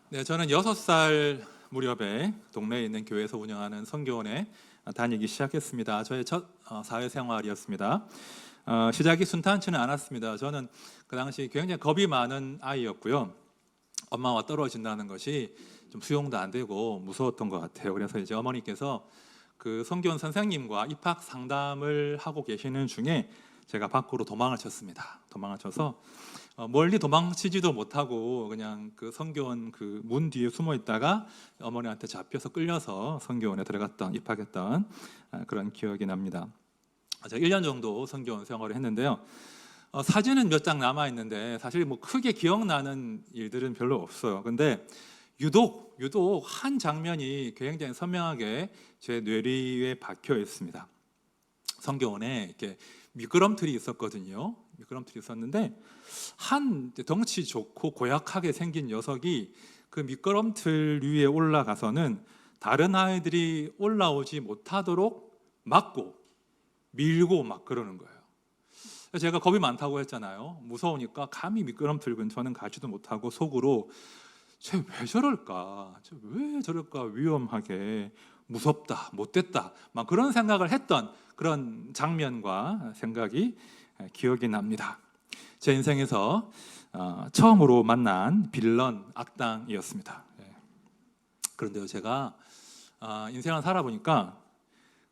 네, 저는 6살 무렵에 동네에 있는 교회에서 운영하는 선교원에 다니기 시작했습니다. 저의 첫 사회생활이었습니다. 시작이 순탄치는 않았습니다. 저는 그 당시 굉장히 겁이 많은 아이였고요. 엄마와 떨어진다는 것이 좀 수용도 안 되고 무서웠던 것 같아요. 그래서 이제 어머니께서 그 선교원 선생님과 입학 상담을 하고 계시는 중에 제가 밖으로 도망을 쳤습니다. 도망을 쳐서 멀리 도망치지도 못하고 그냥 그 선교원 그 문 뒤에 숨어 있다가 어머니한테 잡혀서 끌려서 선교원에 입학했던 그런 기억이 납니다. 제가 1년 정도 선교원 생활을 했는데요. 사진은 몇 장 남아 있는데 사실 뭐 크게 기억나는 일들은 별로 없어요. 근데 유독 한 장면이 굉장히 선명하게 제 뇌리에 박혀 있습니다. 선교원에 이렇게 미끄럼틀이 있었거든요. 미끄럼틀이 있었는데 한 덩치 좋고 고약하게 생긴 녀석이 그 미끄럼틀 위에 올라가서는 다른 아이들이 올라오지 못하도록 막고 밀고 막 그러는 거예요. 제가 겁이 많다고 했잖아요. 무서우니까 감히 미끄럼틀 근처는 가지도 못하고 속으로 쟤 왜 저럴까? 쟤 왜 저럴까? 위험하게 무섭다, 못됐다, 막 그런 생각을 했던 그런 장면과 생각이 기억이 납니다. 제 인생에서 처음으로 만난 빌런 악당이었습니다. 그런데요, 제가 인생을 살아보니까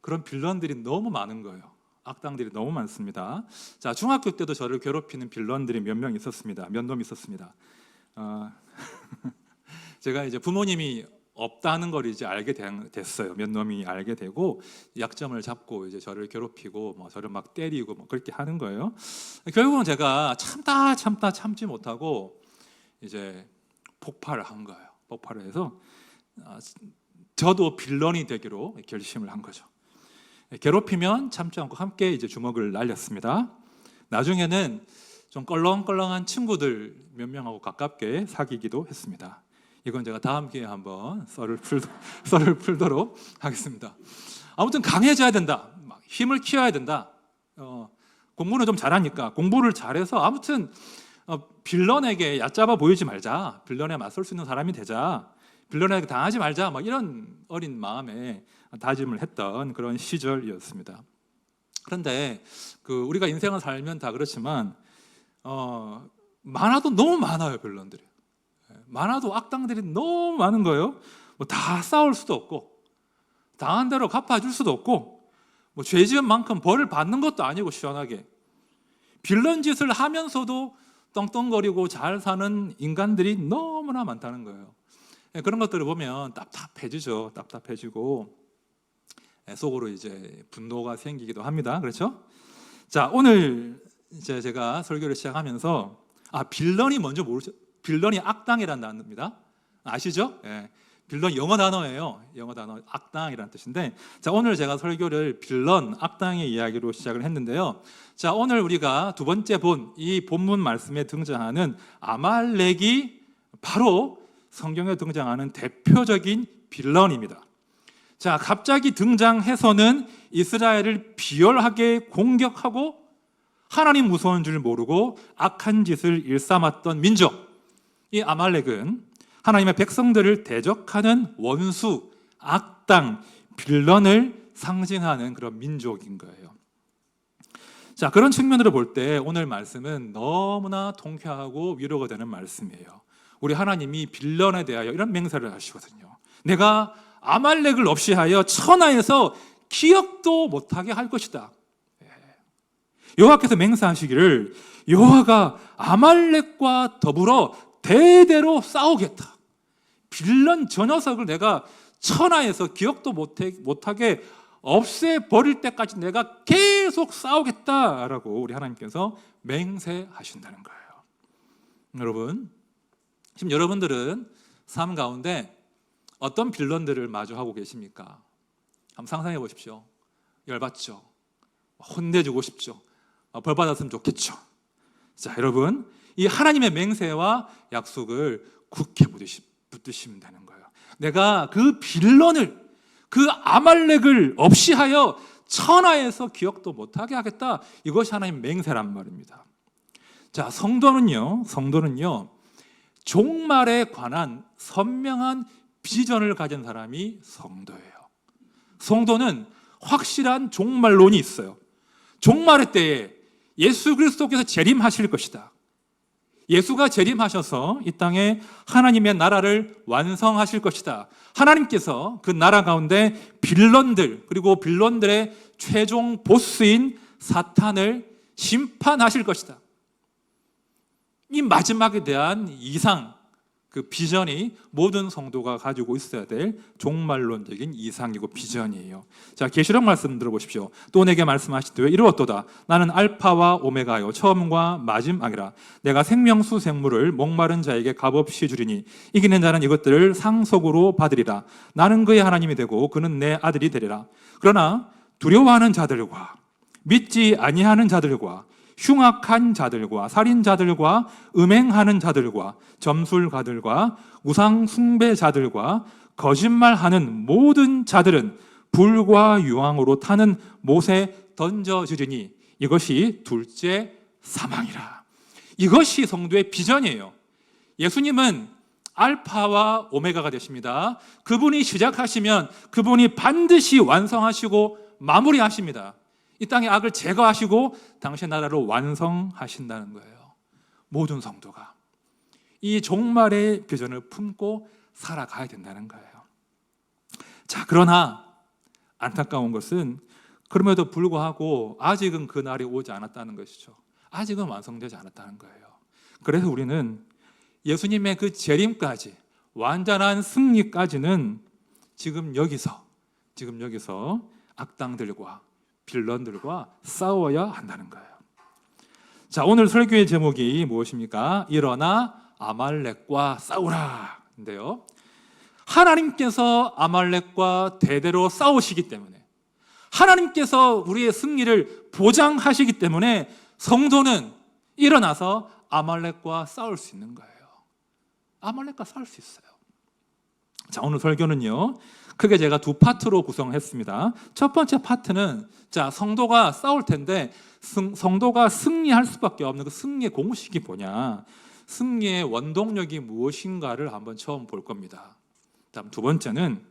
그런 빌런들이 너무 많은 거예요. 악당들이 너무 많습니다. 자, 중학교 때도 저를 괴롭히는 빌런들이 몇 명 있었습니다. 몇 놈 있었습니다. 제가 이제 부모님이 없다는 걸 이제 알게 됐어요. 몇 놈이 알게 되고 약점을 잡고 이제 저를 괴롭히고 뭐 저를 막 때리고 뭐 그렇게 하는 거예요. 결국은 제가 참지 못하고 이제 폭발을 한 거예요. 폭발을 해서 저도 빌런이 되기로 결심을 한 거죠. 괴롭히면 참지 않고 함께 이제 주먹을 날렸습니다. 나중에는 좀 껄렁껄렁한 친구들 몇 명하고 가깝게 사귀기도 했습니다. 이건 제가 다음 기회에 한번 썰을 풀도록 하겠습니다. 아무튼 강해져야 된다. 힘을 키워야 된다. 공부는 좀 잘하니까 공부를 잘해서 아무튼 빌런에게 얕잡아 보이지 말자. 빌런에 맞설 수 있는 사람이 되자. 빌런에게 당하지 말자. 막 이런 어린 마음에 다짐을 했던 그런 시절이었습니다. 그런데 우리가 인생을 살면 다 그렇지만 많아도 너무 많아요. 빌런들이. 많아도 악당들이 너무 많은 거예요. 뭐 다 싸울 수도 없고 당한 대로 갚아줄 수도 없고 뭐 죄 지은 만큼 벌을 받는 것도 아니고 시원하게 빌런 짓을 하면서도 떵떵거리고 잘 사는 인간들이 너무나 많다는 거예요. 그런 것들을 보면 답답해지죠. 답답해지고 속으로 이제 분노가 생기기도 합니다. 그렇죠? 자, 오늘 이제 제가 설교를 시작하면서 빌런이 먼저 빌런이 악당이라는 단어입니다. 아시죠? 예. 빌런 영어 단어예요. 영어 단어 악당이라는 뜻인데, 자, 오늘 제가 설교를 빌런 악당의 이야기로 시작을 했는데요. 자, 오늘 우리가 두 번째 이 본문 말씀에 등장하는 아말렉이 바로 성경에 등장하는 대표적인 빌런입니다. 자, 갑자기 등장해서는 이스라엘을 비열하게 공격하고 하나님 무서운 줄 모르고 악한 짓을 일삼았던 민족. 이 아말렉은 하나님의 백성들을 대적하는 원수, 악당, 빌런을 상징하는 그런 민족인 거예요. 자, 그런 측면으로 볼 때 오늘 말씀은 너무나 통쾌하고 위로가 되는 말씀이에요. 우리 하나님이 빌런에 대하여 이런 맹세를 하시거든요. 내가 아말렉을 없이 하여 천하에서 기억도 못하게 할 것이다. 여호와께서 맹세하시기를 여호와가 아말렉과 더불어 대대로 싸우겠다. 빌런 저 녀석을 내가 천하에서 기억도 못하게 없애버릴 때까지 내가 계속 싸우겠다라고 우리 하나님께서 맹세하신다는 거예요. 여러분, 지금 여러분들은 삶 가운데 어떤 빌런들을 마주하고 계십니까? 한번 상상해 보십시오. 열받죠? 혼내주고 싶죠? 벌 받았으면 좋겠죠? 자, 여러분, 이 하나님의 맹세와 약속을 굳게 붙드시면 되는 거예요. 내가 그 빌런을, 그 아말렉을 없이 하여 천하에서 기억도 못하게 하겠다. 이것이 하나님의 맹세란 말입니다. 자, 성도는요 종말에 관한 선명한 비전을 가진 사람이 성도예요. 성도는 확실한 종말론이 있어요. 종말의 때에 예수 그리스도께서 재림하실 것이다. 예수가 재림하셔서 이 땅에 하나님의 나라를 완성하실 것이다. 하나님께서 그 나라 가운데 빌런들, 그리고 빌런들의 최종 보스인 사탄을 심판하실 것이다. 이 마지막에 대한 이상, 그 비전이 모든 성도가 가지고 있어야 될 종말론적인 이상이고 비전이에요. 자, 계시록 말씀 들어보십시오. 또 내게 말씀하시되 이르렀도다. 나는 알파와 오메가요 처음과 마지막이라. 내가 생명수 생물을 목마른 자에게 값없이 주리니 이기는 자는 이것들을 상속으로 받으리라. 나는 그의 하나님이 되고 그는 내 아들이 되리라. 그러나 두려워하는 자들과 믿지 아니하는 자들과 흉악한 자들과 살인자들과 음행하는 자들과 점술가들과 우상 숭배자들과 거짓말하는 모든 자들은 불과 유황으로 타는 못에 던져지리니 이것이 둘째 사망이라. 이것이 성도의 비전이에요. 예수님은 알파와 오메가가 되십니다. 그분이 시작하시면 그분이 반드시 완성하시고 마무리하십니다. 이 땅의 악을 제거하시고 당신의 나라를 완성하신다는 거예요. 모든 성도가 이 종말의 비전을 품고 살아가야 된다는 거예요. 자, 그러나 안타까운 것은 그럼에도 불구하고 아직은 그 날이 오지 않았다는 것이죠. 아직은 완성되지 않았다는 거예요. 그래서 우리는 예수님의 그 재림까지, 완전한 승리까지는 지금 여기서 악당들과 빌런들과 싸워야 한다는 거예요. 자, 오늘 설교의 제목이 무엇입니까? 일어나 아말렉과 싸우라 인데요. 하나님께서 아말렉과 대대로 싸우시기 때문에, 하나님께서 우리의 승리를 보장하시기 때문에 성도는 일어나서 아말렉과 싸울 수 있는 거예요. 아말렉과 싸울 수 있어요. 자, 오늘 설교는요, 크게 제가 두 파트로 구성했습니다. 첫 번째 파트는, 자, 성도가 싸울 텐데 성도가 승리할 수밖에 없는 그 승리의 공식이 뭐냐, 승리의 원동력이 무엇인가를 한번 처음 볼 겁니다. 다음 두 번째는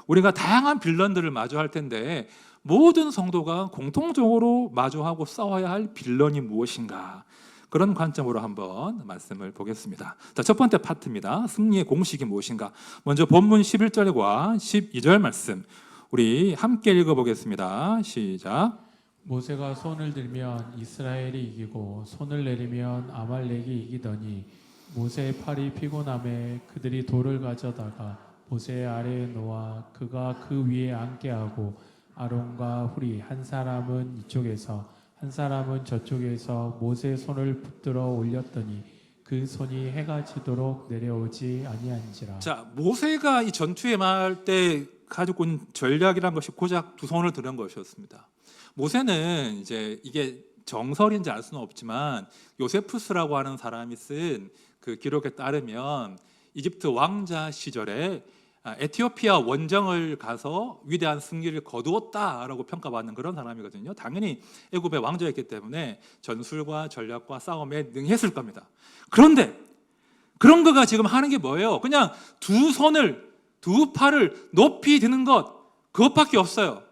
우리가 다양한 빌런들을 마주할 텐데 모든 성도가 공통적으로 마주하고 싸워야 할 빌런이 무엇인가, 그런 관점으로 한번 말씀을 보겠습니다. 자, 첫 번째 파트입니다. 승리의 공식이 무엇인가. 먼저 본문 11절과 12절 말씀 우리 함께 읽어보겠습니다. 시작. 모세가 손을 들면 이스라엘이 이기고 손을 내리면 아말렉이 이기더니 모세의 팔이 피곤함에 그들이 돌을 가져다가 모세 아래에 놓아 그가 그 위에 앉게 하고 아론과 훌이 한 사람은 이쪽에서 한 사람은 저쪽에서 모세의 손을 붙들어 올렸더니 그 손이 해가 지도록 내려오지 아니한지라. 자, 모세가 이 전투에 임할 때 가지고 있는 전략이란 것이 고작 두 손을 드는 것이었습니다. 모세는 이제 이게 정설인지 알 수는 없지만 요세푸스라고 하는 사람이 쓴 그 기록에 따르면 이집트 왕자 시절에 에티오피아 원정을 가서 위대한 승리를 거두었다라고 평가받는 그런 사람이거든요. 당연히 애굽의 왕자였기 때문에 전술과 전략과 싸움에 능했을 겁니다. 그런데 그런 거가 지금 하는 게 뭐예요? 그냥 두 팔을 높이 드는 것, 그것밖에 없어요.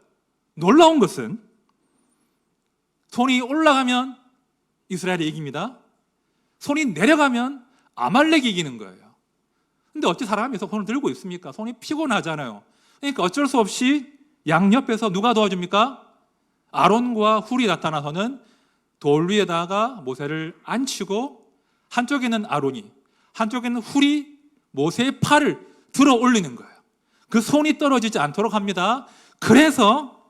놀라운 것은 손이 올라가면 이스라엘이 이깁니다. 손이 내려가면 아말렉이 이기는 거예요. 근데 어찌 사람이 손을 들고 있습니까? 손이 피곤하잖아요. 그러니까 어쩔 수 없이 양옆에서 누가 도와줍니까? 아론과 훌이 나타나서는 돌 위에다가 모세를 앉히고 한쪽에는 아론이, 한쪽에는 훌이 모세의 팔을 들어 올리는 거예요. 그 손이 떨어지지 않도록 합니다. 그래서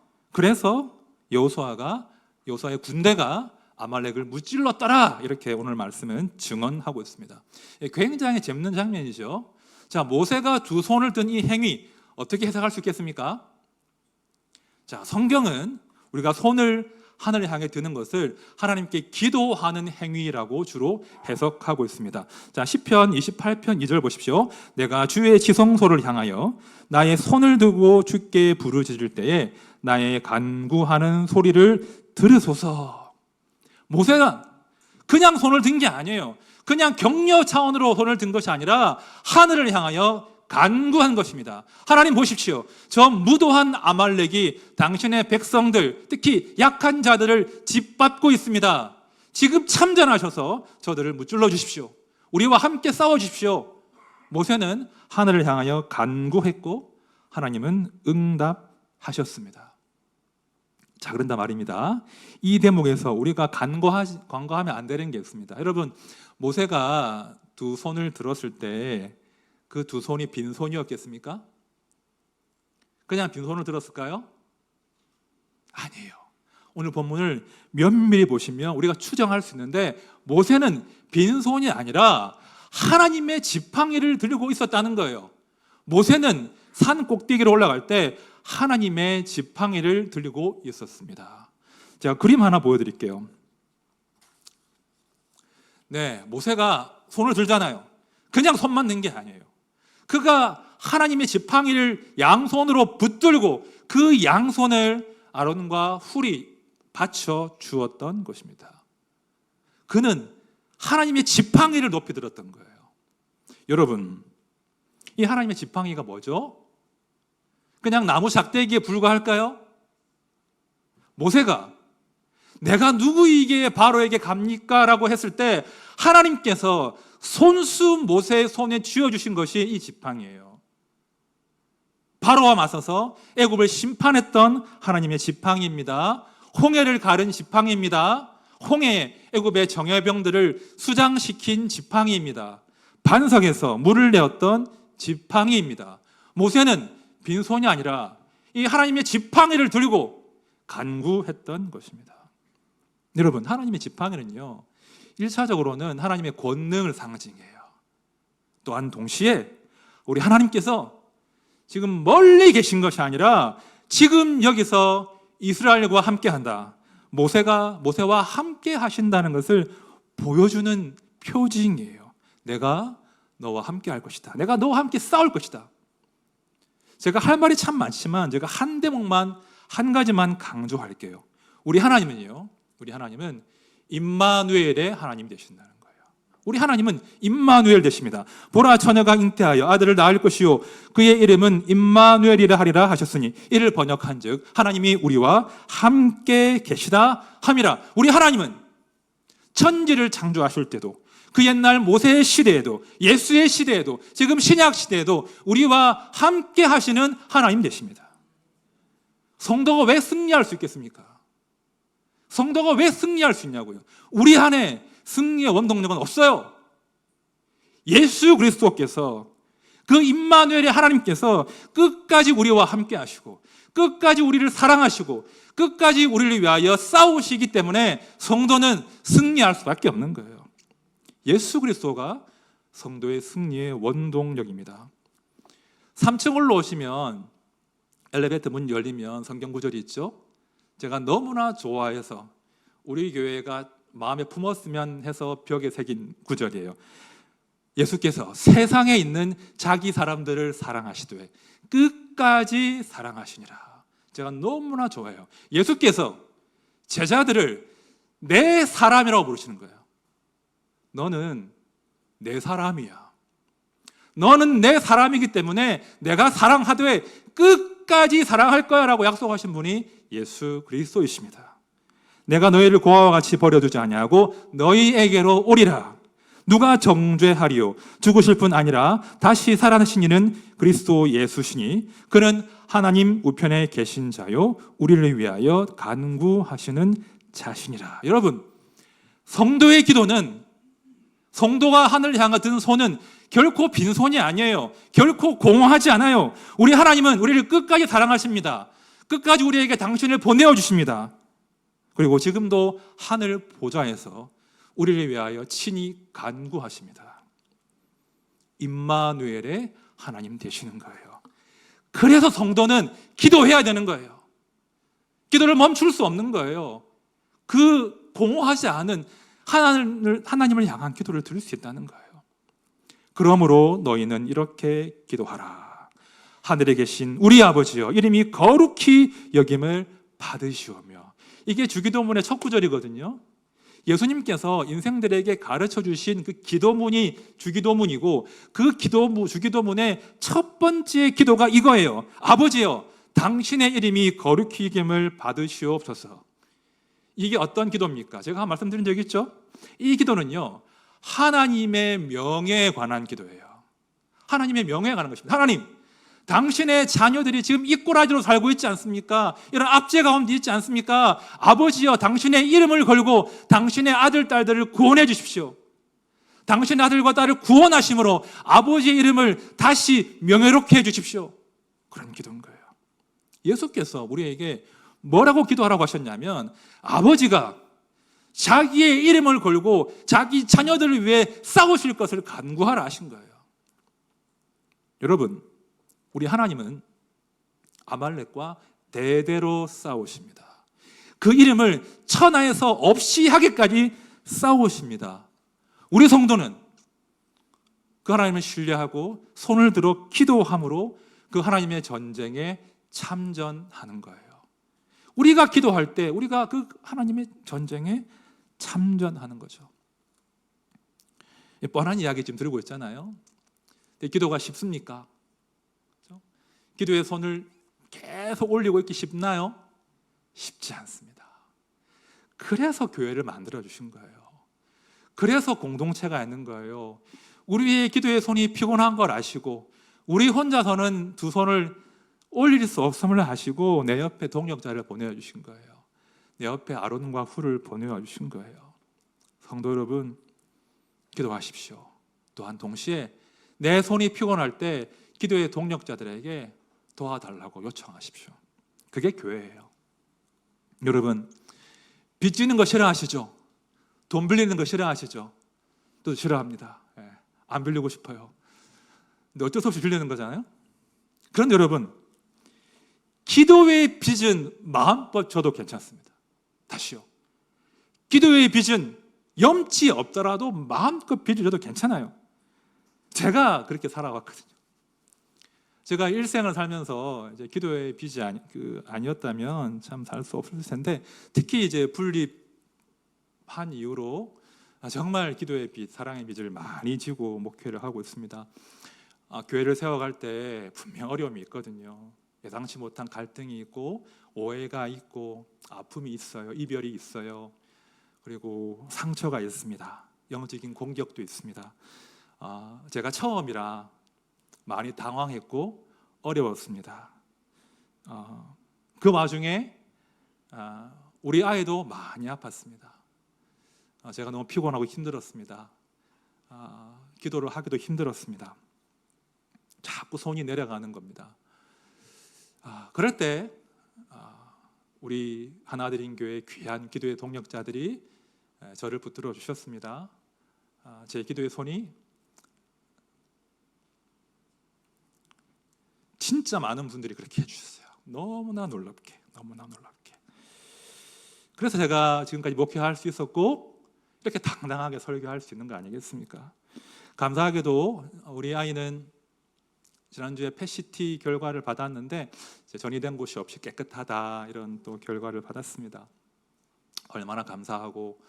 여호수아의 군대가 아말렉을 무찔렀더라, 이렇게 오늘 말씀은 증언하고 있습니다. 굉장히 재밌는 장면이죠. 자, 모세가 두 손을 든 이 행위 어떻게 해석할 수 있겠습니까? 자, 성경은 우리가 손을 하늘을 향해 드는 것을 하나님께 기도하는 행위라고 주로 해석하고 있습니다. 자, 시편 28편 2절 보십시오. 내가 주의 지성소를 향하여 나의 손을 두고 주께 부르짖을 때에 나의 간구하는 소리를 들으소서. 모세가 그냥 손을 든 게 아니에요. 그냥 격려 차원으로 손을 든 것이 아니라 하늘을 향하여 간구한 것입니다. 하나님 보십시오. 저 무도한 아말렉이 당신의 백성들, 특히 약한 자들을 짓밟고 있습니다. 지금 참전하셔서 저들을 무찔러 주십시오. 우리와 함께 싸워 주십시오. 모세는 하늘을 향하여 간구했고 하나님은 응답하셨습니다. 자, 그런다 말입니다. 이 대목에서 우리가 간과하면 안 되는 게 있습니다. 여러분, 모세가 두 손을 들었을 때 그 두 손이 빈손이었겠습니까? 그냥 빈손을 들었을까요? 아니에요. 오늘 본문을 면밀히 보시면 우리가 추정할 수 있는데 모세는 빈손이 아니라 하나님의 지팡이를 들고 있었다는 거예요. 모세는 산 꼭대기로 올라갈 때 하나님의 지팡이를 들고 있었습니다. 제가 그림 하나 보여드릴게요. 네, 모세가 손을 들잖아요. 그냥 손만 든 게 아니에요. 그가 하나님의 지팡이를 양손으로 붙들고 그 양손을 아론과 훌이 받쳐 주었던 것입니다. 그는 하나님의 지팡이를 높이 들었던 거예요. 여러분, 이 하나님의 지팡이가 뭐죠? 그냥 나무 작대기에 불과할까요? 모세가 내가 누구에게 바로에게 갑니까? 라고 했을 때 하나님께서 손수 모세의 손에 쥐어주신 것이 이 지팡이에요. 바로와 맞서서 애굽을 심판했던 하나님의 지팡이입니다. 홍해를 가른 지팡이입니다. 홍해에 애굽의 정예병들을 수장시킨 지팡이입니다. 반석에서 물을 내었던 지팡이입니다. 모세는 빈손이 아니라 이 하나님의 지팡이를 들고 간구했던 것입니다. 여러분, 하나님의 지팡이는요, 1차적으로는 하나님의 권능을 상징해요. 또한 동시에 우리 하나님께서 지금 멀리 계신 것이 아니라 지금 여기서 이스라엘과 함께한다, 모세와 함께 하신다는 것을 보여주는 표징이에요. 내가 너와 함께 할 것이다. 내가 너와 함께 싸울 것이다. 제가 할 말이 참 많지만 제가 한 대목만, 한 가지만 강조할게요. 우리 하나님은 임마누엘의 하나님 되신다는 거예요. 우리 하나님은 임마누엘 되십니다. 보라, 처녀가 잉태하여 아들을 낳을 것이요 그의 이름은 임마누엘이라 하리라 하셨으니 이를 번역한즉 하나님이 우리와 함께 계시다 함이라. 우리 하나님은 천지를 창조하실 때도, 그 옛날 모세의 시대에도, 예수의 시대에도, 지금 신약 시대에도 우리와 함께 하시는 하나님 되십니다. 성도가 왜 승리할 수 있겠습니까? 성도가 왜 승리할 수 있냐고요. 우리 안에 승리의 원동력은 없어요. 예수 그리스도께서, 그 임마누엘의 하나님께서 끝까지 우리와 함께 하시고 끝까지 우리를 사랑하시고 끝까지 우리를 위하여 싸우시기 때문에 성도는 승리할 수밖에 없는 거예요. 예수 그리스도가 성도의 승리의 원동력입니다. 3층 올라오시면 엘리베이터 문 열리면 성경 구절이 있죠. 제가 너무나 좋아해서 우리 교회가 마음에 품었으면 해서 벽에 새긴 구절이에요. 예수께서 세상에 있는 자기 사람들을 사랑하시되 끝까지 사랑하시니라. 제가 너무나 좋아해요. 예수께서 제자들을 내 사람이라고 부르시는 거예요. 너는 내 사람이야. 너는 내 사람이기 때문에 내가 사랑하되 끝까지 사랑할 거야 라고 약속하신 분이 예수 그리스도이십니다. 내가 너희를 고아와 같이 버려두지 아니하고 너희에게로 오리라. 누가 정죄하리요? 죽으실 뿐 아니라 다시 살아나신 이는 그리스도 예수시니 그는 하나님 우편에 계신 자요 우리를 위하여 간구하시는 자신이라. 여러분, 성도의 기도는, 성도가 하늘을 향해 든 손은 결코 빈손이 아니에요. 결코 공허하지 않아요. 우리 하나님은 우리를 끝까지 사랑하십니다. 끝까지 우리에게 당신을 보내어 주십니다. 그리고 지금도 하늘 보좌에서 우리를 위하여 친히 간구하십니다. 임마누엘의 하나님 되시는 거예요. 그래서 성도는 기도해야 되는 거예요. 기도를 멈출 수 없는 거예요. 그 공허하지 않은 하나님을 향한 기도를 들을 수 있다는 거예요. 그러므로 너희는 이렇게 기도하라. 하늘에 계신 우리 아버지여, 이름이 거룩히 여김을 받으시오며. 이게 주기도문의 첫 구절이거든요. 예수님께서 인생들에게 가르쳐 주신 그 기도문이 주기도문이고, 그 주기도문의 첫 번째 기도가 이거예요. 아버지여, 당신의 이름이 거룩히 여김을 받으시옵소서. 이게 어떤 기도입니까? 제가 말씀드린 적 있죠? 이 기도는요, 하나님의 명예에 관한 기도예요. 하나님의 명예에 관한 것입니다. 하나님, 당신의 자녀들이 지금 이 꼬라지로 살고 있지 않습니까? 이런 압제 가운데 있지 않습니까? 아버지여, 당신의 이름을 걸고 당신의 아들, 딸들을 구원해 주십시오. 당신의 아들과 딸을 구원하심으로 아버지의 이름을 다시 명예롭게 해 주십시오. 그런 기도인 거예요. 예수께서 우리에게 뭐라고 기도하라고 하셨냐면, 아버지가 자기의 이름을 걸고 자기 자녀들을 위해 싸우실 것을 간구하라 하신 거예요. 여러분, 우리 하나님은 아말렉과 대대로 싸우십니다. 그 이름을 천하에서 없이 하기까지 싸우십니다. 우리 성도는 그 하나님을 신뢰하고 손을 들어 기도함으로 그 하나님의 전쟁에 참전하는 거예요. 우리가 기도할 때 우리가 그 하나님의 전쟁에 참전하는 거죠. 뻔한 이야기 지금 들고 있잖아요. 기도가 쉽습니까? 기도의 손을 계속 올리고 있기 쉽나요? 쉽지 않습니다. 그래서 교회를 만들어 주신 거예요. 그래서 공동체가 있는 거예요. 우리의 기도의 손이 피곤한 걸 아시고, 우리 혼자서는 두 손을 올릴 수 없음을 아시고 내 옆에 동역자를 보내주신 거예요. 내 옆에 아론과 훌을 보내주신 거예요. 성도 여러분, 기도하십시오. 또한 동시에 내 손이 피곤할 때 기도의 동역자들에게 도와달라고 요청하십시오. 그게 교회예요. 여러분, 빚 지는 거 싫어하시죠? 돈 빌리는 거 싫어하시죠? 또 싫어합니다. 안 빌리고 싶어요. 근데 어쩔 수 없이 빌리는 거잖아요. 그런데 여러분, 기도의 빚은 마음껏 줘도 괜찮습니다. 다시요. 기도의 빚은 염치 없더라도 마음껏 빚을 줘도 괜찮아요. 제가 그렇게 살아왔거든요. 제가 일생을 살면서 이제 기도의 빚이 아니었다면 참 살 수 없을 텐데, 특히 이제 분립한 이후로 정말 기도의 빚, 사랑의 빚을 많이 지고 목회를 하고 있습니다. 교회를 세워갈 때 분명 어려움이 있거든요. 예상치 못한 갈등이 있고, 오해가 있고, 아픔이 있어요. 이별이 있어요. 그리고 상처가 있습니다. 영적인 공격도 있습니다. 제가 처음이라 많이 당황했고 어려웠습니다. 그 와중에 우리 아이도 많이 아팠습니다. 제가 너무 피곤하고 힘들었습니다. 기도를 하기도 힘들었습니다. 자꾸 손이 내려가는 겁니다. 그럴 때 우리 하나드림 교회 귀한 기도의 동역자들이 저를 붙들어 주셨습니다. 제 기도의 손이 진짜 많은 분들이 그렇게 해주셨어요. 너무나 놀랍게, 너무나 놀랍게. 그래서 제가 지금까지 목회할 수 있었고, 이렇게 당당하게 설교할 수 있는 거 아니겠습니까? 감사하게도 우리 아이는 지난주에 펫CT 결과를 받았는데 전이된 곳이 없이 깨끗하다, 이런 또 결과를 받았습니다. 얼마나 감사하고,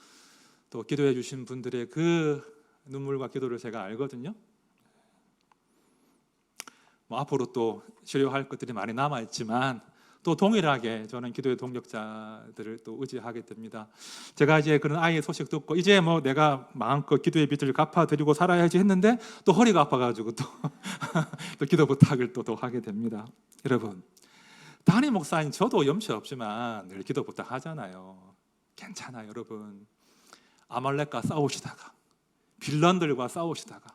또 기도해 주신 분들의 그 눈물과 기도를 제가 알거든요. 앞으로 또 치료할 것들이 많이 남아 있지만 또 동일하게 저는 기도의 동력자들을 또 의지하게 됩니다. 제가 이제 그런 아이의 소식 듣고 이제 뭐 내가 마음껏 기도의 빚을 갚아드리고 살아야지 했는데 또 허리가 아파가지고 또, 또 기도 부탁을 또 하게 됩니다. 여러분, 담임 목사님 저도 염치 없지만 늘 기도 부탁하잖아요. 괜찮아요, 여러분. 아말렉과 싸우시다가, 빌런들과 싸우시다가,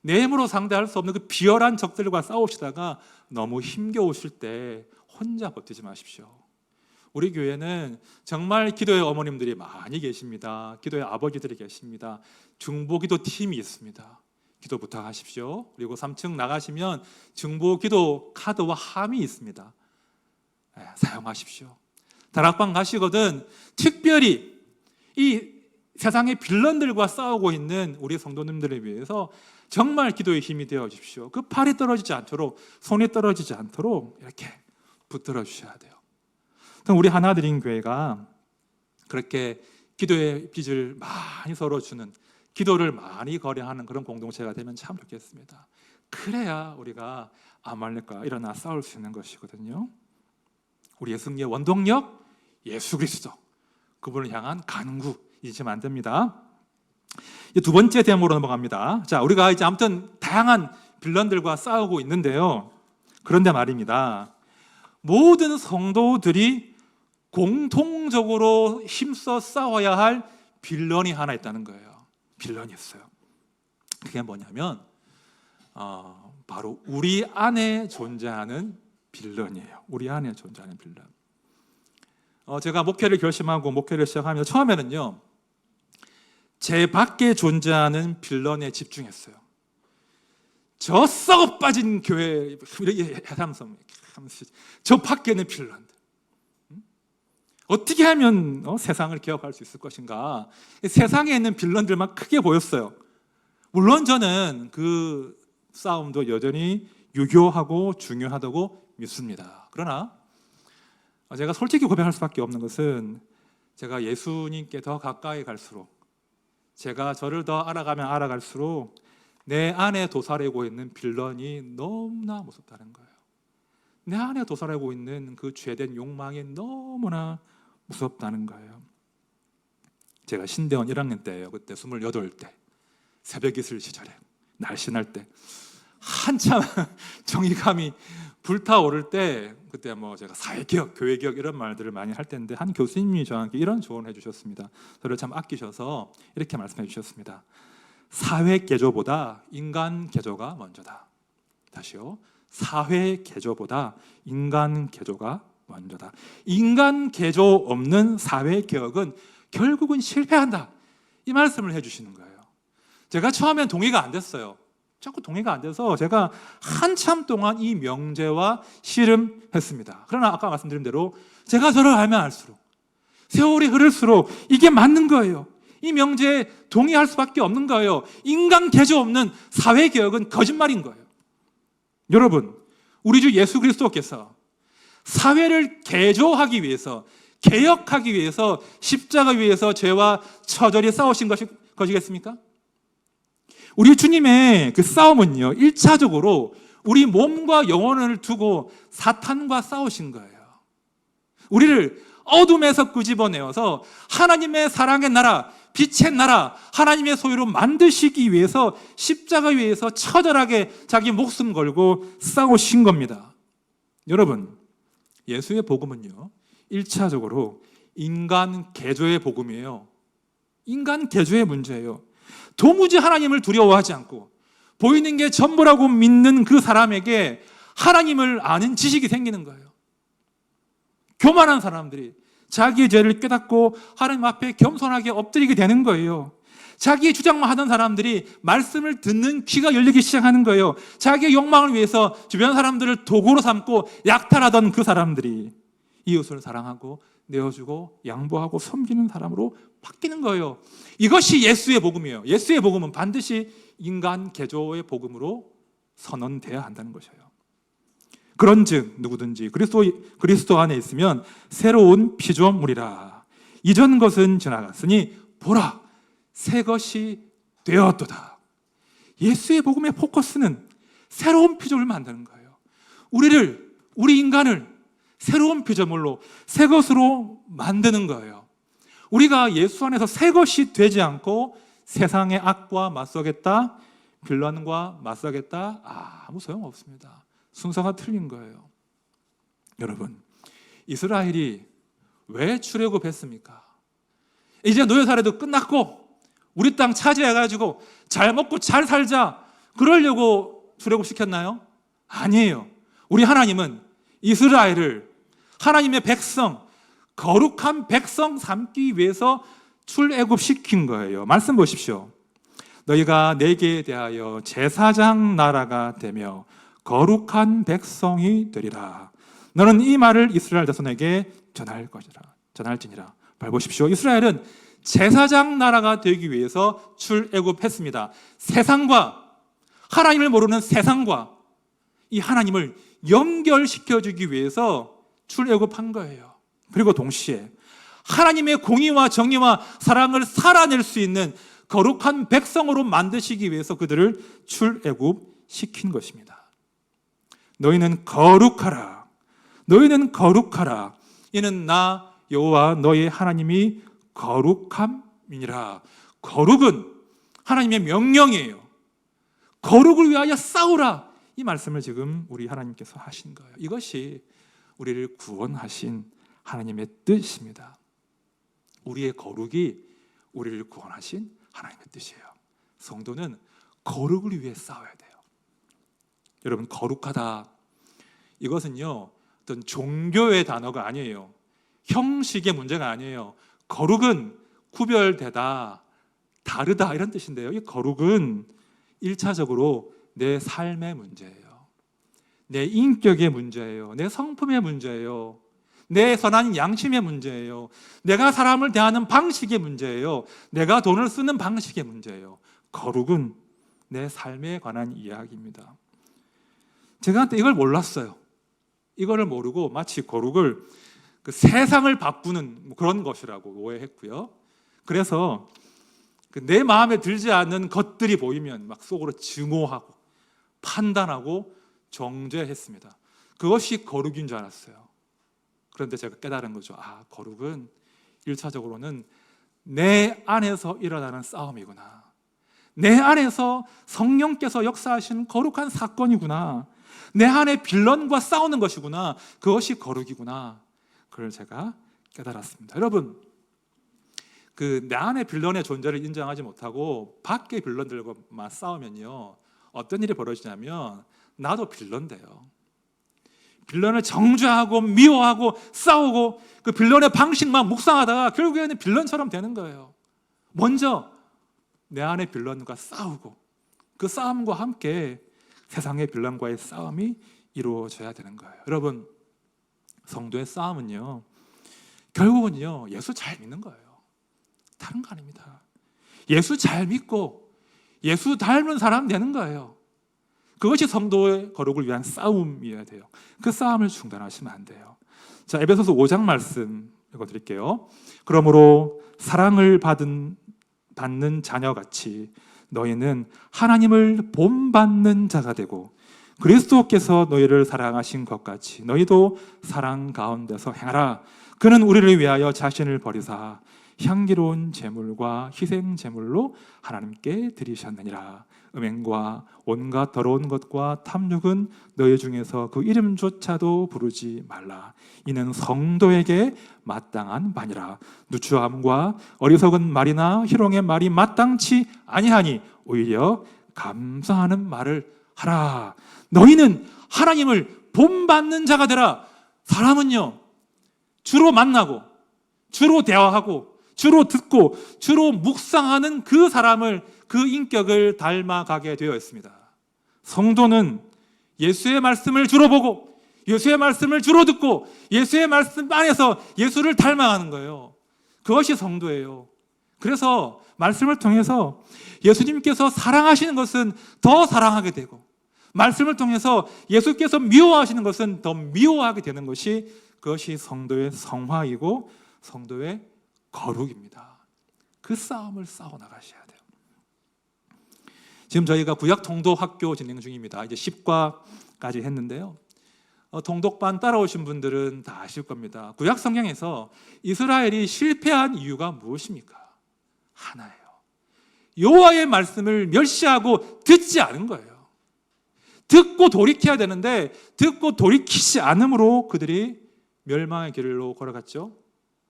내 힘으로 상대할 수 없는 그 비열한 적들과 싸우시다가 너무 힘겨우실 때 혼자 버티지 마십시오. 우리 교회는 정말 기도의 어머님들이 많이 계십니다. 기도의 아버지들이 계십니다. 중보기도 팀이 있습니다. 기도 부탁하십시오. 그리고 3층 나가시면 중보기도 카드와 함이 있습니다. 사용하십시오. 다락방 가시거든 특별히 이 세상의 빌런들과 싸우고 있는 우리 성도님들을 위해서 정말 기도의 힘이 되어 주십시오. 그 팔이 떨어지지 않도록, 손이 떨어지지 않도록 이렇게 붙들어 주셔야 돼요. 그럼 우리 하나드림 교회가 그렇게 기도의 빚을 많이 서로 주는, 기도를 많이 거래하는 그런 공동체가 되면 참 좋겠습니다. 그래야 우리가 아말렉과 일어나 싸울 수 있는 것이거든요. 우리의 승리의 원동력, 예수 그리스도, 그분을 향한 간구 잊으면 안 됩니다. 두 번째 대목으로 넘어갑니다. 자, 우리가 이제 아무튼 다양한 빌런들과 싸우고 있는데요. 그런데 말입니다. 모든 성도들이 공통적으로 힘써 싸워야 할 빌런이 하나 있다는 거예요. 빌런이 있어요. 그게 뭐냐면 바로 우리 안에 존재하는 빌런이에요. 우리 안에 존재하는 빌런. 제가 목회를 결심하고 목회를 시작하면 처음에는요, 제 밖에 존재하는 빌런에 집중했어요. 저 썩어 빠진 교회, 저 밖에 있는 빌런들, 어떻게 하면 세상을 개혁할 수 있을 것인가. 세상에 있는 빌런들만 크게 보였어요. 물론 저는 그 싸움도 여전히 유효하고 중요하다고 믿습니다. 그러나 제가 솔직히 고백할 수밖에 없는 것은, 제가 예수님께 더 가까이 갈수록, 제가 저를 더 알아가면 알아갈수록 내 안에 도사리고 있는 빌런이 너무나 무섭다는 거예요. 내 안에 도사리고 있는 그 죄된 욕망이 너무나 무섭다는 거예요. 제가 신대원 1학년 때예요. 그때 28때 새벽 이슬 시절에 날씬할 때 한참 정의감이 불타오를 때, 그때 제가 사회개혁, 교회개혁 이런 말들을 많이 할 때인데, 한 교수님이 저한테 이런 조언을 해주셨습니다. 저를 참 아끼셔서 이렇게 말씀해 주셨습니다. 사회 개조보다 인간 개조가 먼저다. 다시요. 사회 개조보다 인간 개조가 먼저다. 인간 개조 없는 사회 개혁은 결국은 실패한다. 이 말씀을 해주시는 거예요. 제가 처음엔 동의가 안 됐어요. 자꾸 동의가 안 돼서 제가 한참 동안 이 명제와 씨름했습니다. 그러나 아까 말씀드린 대로 제가 저를 알면 알수록, 세월이 흐를수록 이게 맞는 거예요. 이 명제에 동의할 수밖에 없는 거예요. 인간 개조 없는 사회개혁은 거짓말인 거예요. 여러분, 우리 주 예수 그리스도께서 사회를 개조하기 위해서, 개혁하기 위해서 십자가 위에서 죄와 처절히 싸우신 것이겠습니까? 우리 주님의 그 싸움은요, 1차적으로 우리 몸과 영혼을 두고 사탄과 싸우신 거예요. 우리를 어둠에서 끄집어내어서 하나님의 사랑의 나라, 빛의 나라, 하나님의 소유로 만드시기 위해서 십자가 위에서 처절하게 자기 목숨 걸고 싸우신 겁니다. 여러분, 예수의 복음은요, 1차적으로 인간 개조의 복음이에요. 인간 개조의 문제예요. 도무지 하나님을 두려워하지 않고 보이는 게 전부라고 믿는 그 사람에게 하나님을 아는 지식이 생기는 거예요. 교만한 사람들이 자기의 죄를 깨닫고 하나님 앞에 겸손하게 엎드리게 되는 거예요. 자기의 주장만 하던 사람들이 말씀을 듣는 귀가 열리기 시작하는 거예요. 자기의 욕망을 위해서 주변 사람들을 도구로 삼고 약탈하던 그 사람들이 이웃을 사랑하고 내어주고 양보하고 섬기는 사람으로 바뀌는 거예요. 이것이 예수의 복음이에요. 예수의 복음은 반드시 인간 개조의 복음으로 선언돼야 한다는 것이에요. 그런즉 누구든지 그리스도 안에 있으면 새로운 피조물이라. 이전 것은 지나갔으니 보라, 새 것이 되었도다. 예수의 복음의 포커스는 새로운 피조물을 만드는 거예요. 우리 인간을 새로운 피조물로, 새 것으로 만드는 거예요. 우리가 예수 안에서 새 것이 되지 않고 세상의 악과 맞서겠다, 빌런과 맞서겠다, 아무 소용없습니다. 순서가 틀린 거예요. 여러분, 이스라엘이 왜 출애굽했습니까? 이제 노예 사례도 끝났고 우리 땅 차지해가지고 잘 먹고 잘 살자, 그러려고 출애굽시켰나요? 아니에요. 우리 하나님은 이스라엘을 하나님의 백성, 거룩한 백성 삼기 위해서 출애굽시킨 거예요. 말씀 보십시오. 너희가 내게 대하여 제사장 나라가 되며 거룩한 백성이 되리라. 너는 이 말을 이스라엘 자손에게 전할지니라. 밟으십시오. 이스라엘은 제사장 나라가 되기 위해서 출애굽했습니다. 세상과, 하나님을 모르는 세상과 이 하나님을 연결시켜주기 위해서 출애굽한 거예요. 그리고 동시에 하나님의 공의와 정의와 사랑을 살아낼 수 있는 거룩한 백성으로 만드시기 위해서 그들을 출애굽시킨 것입니다. 너희는 거룩하라. 너희는 거룩하라. 이는 나 여호와 너희 하나님이 거룩함이니라. 거룩은 하나님의 명령이에요. 거룩을 위하여 싸우라. 이 말씀을 지금 우리 하나님께서 하신 거예요. 이것이 우리를 구원하신 하나님의 뜻입니다. 우리의 거룩이 우리를 구원하신 하나님의 뜻이에요. 성도는 거룩을 위해 싸워야 돼요. 여러분, 거룩하다, 이것은요 어떤 종교의 단어가 아니에요. 형식의 문제가 아니에요. 거룩은 구별되다, 다르다, 이런 뜻인데요. 이 거룩은 1차적으로 내 삶의 문제예요. 내 인격의 문제예요. 내 성품의 문제예요. 내 선한 양심의 문제예요. 내가 사람을 대하는 방식의 문제예요. 내가 돈을 쓰는 방식의 문제예요. 거룩은 내 삶에 관한 이야기입니다. 제가 한때 이걸 몰랐어요. 이거를 모르고 마치 거룩을 그 세상을 바꾸는 그런 것이라고 오해했고요. 그래서 내 마음에 들지 않는 것들이 보이면 막 속으로 증오하고 판단하고 정죄했습니다. 그것이 거룩인 줄 알았어요. 그런데 제가 깨달은 거죠. 거룩은 1차적으로는 내 안에서 일어나는 싸움이구나. 내 안에서 성령께서 역사하시는 거룩한 사건이구나. 내 안에 빌런과 싸우는 것이구나. 그것이 거룩이구나. 그걸 제가 깨달았습니다. 여러분, 내 안에 빌런의 존재를 인정하지 못하고 밖의 빌런들과만 싸우면요, 어떤 일이 벌어지냐면 나도 빌런 돼요. 빌런을 정죄하고 미워하고 싸우고 그 빌런의 방식만 묵상하다가 결국에는 빌런처럼 되는 거예요. 먼저 내 안에 빌런과 싸우고 그 싸움과 함께 세상의 빌런과의 싸움이 이루어져야 되는 거예요. 여러분, 성도의 싸움은요, 결국은요, 예수 잘 믿는 거예요. 다른 거 아닙니다. 예수 잘 믿고 예수 닮은 사람 되는 거예요. 그것이 성도의 거룩을 위한 싸움이어야 돼요. 그 싸움을 중단하시면 안 돼요. 자, 에베소서 5장 말씀 읽어드릴게요. 그러므로 사랑을 받는 자녀같이 너희는 하나님을 본받는 자가 되고 그리스도께서 너희를 사랑하신 것 같이 너희도 사랑 가운데서 행하라. 그는 우리를 위하여 자신을 버리사 향기로운 제물과 희생 제물로 하나님께 드리셨느니라. 음행과 온갖 더러운 것과 탐욕은 너희 중에서 그 이름조차도 부르지 말라. 이는 성도에게 마땅한 바니라. 누추함과 어리석은 말이나 희롱의 말이 마땅치 아니하니 오히려 감사하는 말을 하라. 너희는 하나님을 본받는 자가 되라. 사람은요, 주로 만나고 주로 대화하고 주로 듣고 주로 묵상하는 그 사람을, 그 인격을 닮아가게 되어 있습니다. 성도는 예수의 말씀을 주로 보고 예수의 말씀을 주로 듣고 예수의 말씀 안에서 예수를 닮아가는 거예요. 그것이 성도예요. 그래서 말씀을 통해서 예수님께서 사랑하시는 것은 더 사랑하게 되고 말씀을 통해서 예수께서 미워하시는 것은 더 미워하게 되는 것이, 그것이 성도의 성화이고 성도의 거룩입니다. 그 싸움을 싸워 나가셔야 돼요. 지금 저희가 구약 통독학교 진행 중입니다. 이제 10과까지 했는데요. 통독반 따라오신 분들은 다 아실 겁니다. 구약 성경에서 이스라엘이 실패한 이유가 무엇입니까? 하나예요. 여호와의 말씀을 멸시하고 듣지 않은 거예요. 듣고 돌이켜야 되는데 듣고 돌이키지 않음으로 그들이 멸망의 길로 걸어갔죠.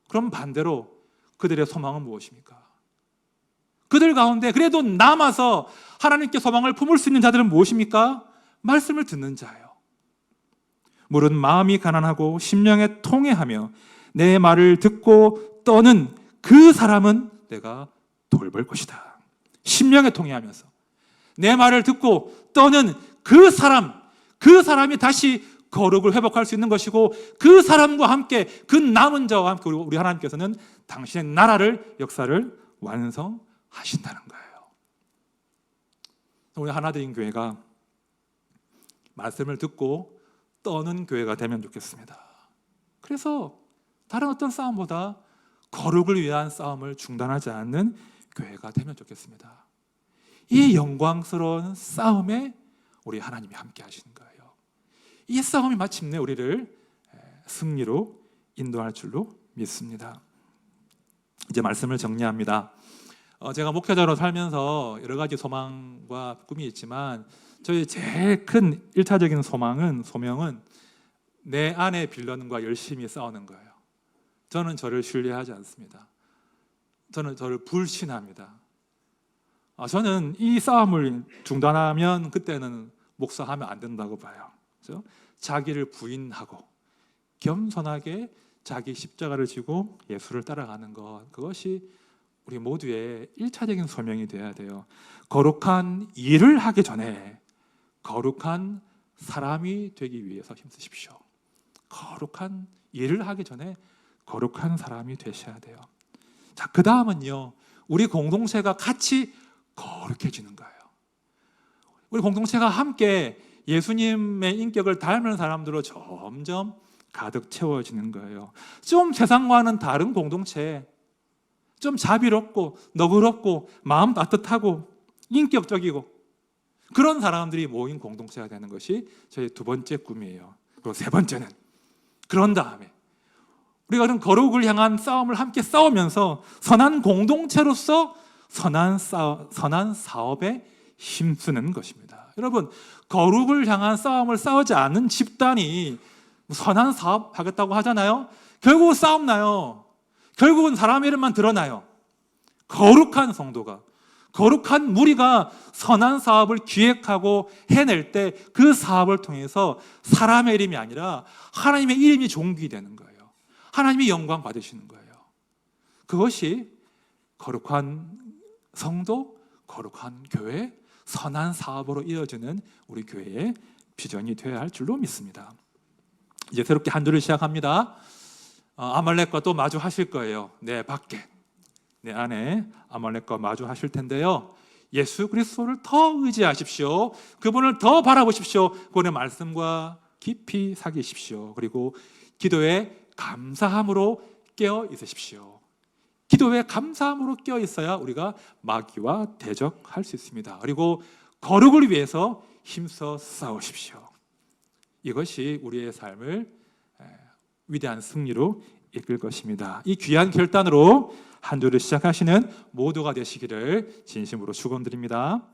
그럼 반대로 그들의 소망은 무엇입니까? 그들 가운데 그래도 남아서 하나님께 소망을 품을 수 있는 자들은 무엇입니까? 말씀을 듣는 자예요. 물은 마음이 가난하고 심령에 통회하며 내 말을 듣고 떠는 그 사람은 내가 돌볼 것이다. 심령에 통회하면서 내 말을 듣고 떠는 그 사람이 다시 거룩을 회복할 수 있는 것이고 그 사람과 함께, 그 남은 자와 함께 우리 하나님께서는 당신의 나라를, 역사를 완성하신다는 거예요. 우리 하나된 교회가 말씀을 듣고 떠는 교회가 되면 좋겠습니다. 그래서 다른 어떤 싸움보다 거룩을 위한 싸움을 중단하지 않는 교회가 되면 좋겠습니다. 이 영광스러운 싸움에 우리 하나님이 함께 하시는 거예요. 이 싸움이 마침내 우리를 승리로 인도할 줄로 믿습니다. 이제 말씀을 정리합니다. 제가 목회자로 살면서 여러 가지 소망과 꿈이 있지만 저희 제일 큰 1차적인 소명은 내 안의 빌런과 열심히 싸우는 거예요. 저는 저를 신뢰하지 않습니다. 저는 저를 불신합니다. 저는 이 싸움을 중단하면 그때는 목사하면 안 된다고 봐요. 그렇죠? 자기를 부인하고 겸손하게 자기 십자가를 지고 예수를 따라가는 것, 그것이 우리 모두의 1차적인 소명이 되어야 돼요. 거룩한 일을 하기 전에 거룩한 사람이 되기 위해서 힘쓰십시오. 거룩한 일을 하기 전에 거룩한 사람이 되셔야 돼요. 자, 그 다음은요, 우리 공동체가 같이 거룩해지는 거예요. 우리 공동체가 함께 예수님의 인격을 닮은 사람들로 점점 가득 채워지는 거예요. 좀 세상과는 다른 공동체, 좀 자비롭고 너그럽고 마음 따뜻하고 인격적이고 그런 사람들이 모인 공동체가 되는 것이 저희 두 번째 꿈이에요. 그리고 세 번째는 그런 다음에 우리가 그런 거룩을 향한 싸움을 함께 싸우면서 선한 공동체로서 선한 사업에 힘쓰는 것입니다. 여러분, 거룩을 향한 싸움을 싸우지 않는 집단이 선한 사업 하겠다고 하잖아요. 결국 싸움 나요. 결국은 사람의 이름만 드러나요. 거룩한 성도가, 거룩한 무리가 선한 사업을 기획하고 해낼 때 그 사업을 통해서 사람의 이름이 아니라 하나님의 이름이 존귀되는 거예요. 하나님이 영광 받으시는 거예요. 그것이 거룩한 성도, 거룩한 교회, 선한 사업으로 이어지는 우리 교회의 비전이 되어야 할 줄로 믿습니다. 이제 새롭게 한 주를 시작합니다. 아말렉과 또 마주하실 거예요. 내 밖에, 내 안에 아말렉과 마주하실 텐데요. 예수 그리스도를 더 의지하십시오. 그분을 더 바라보십시오. 그분의 말씀과 깊이 사귀십시오. 그리고 기도에 감사함으로 깨어 있으십시오. 기도에 감사함으로 깨어 있어야 우리가 마귀와 대적할 수 있습니다. 그리고 거룩을 위해서 힘써 싸우십시오. 이것이 우리의 삶을 위대한 승리로 이끌 것입니다. 이 귀한 결단으로 한 주를 시작하시는 모두가 되시기를 진심으로 축원드립니다.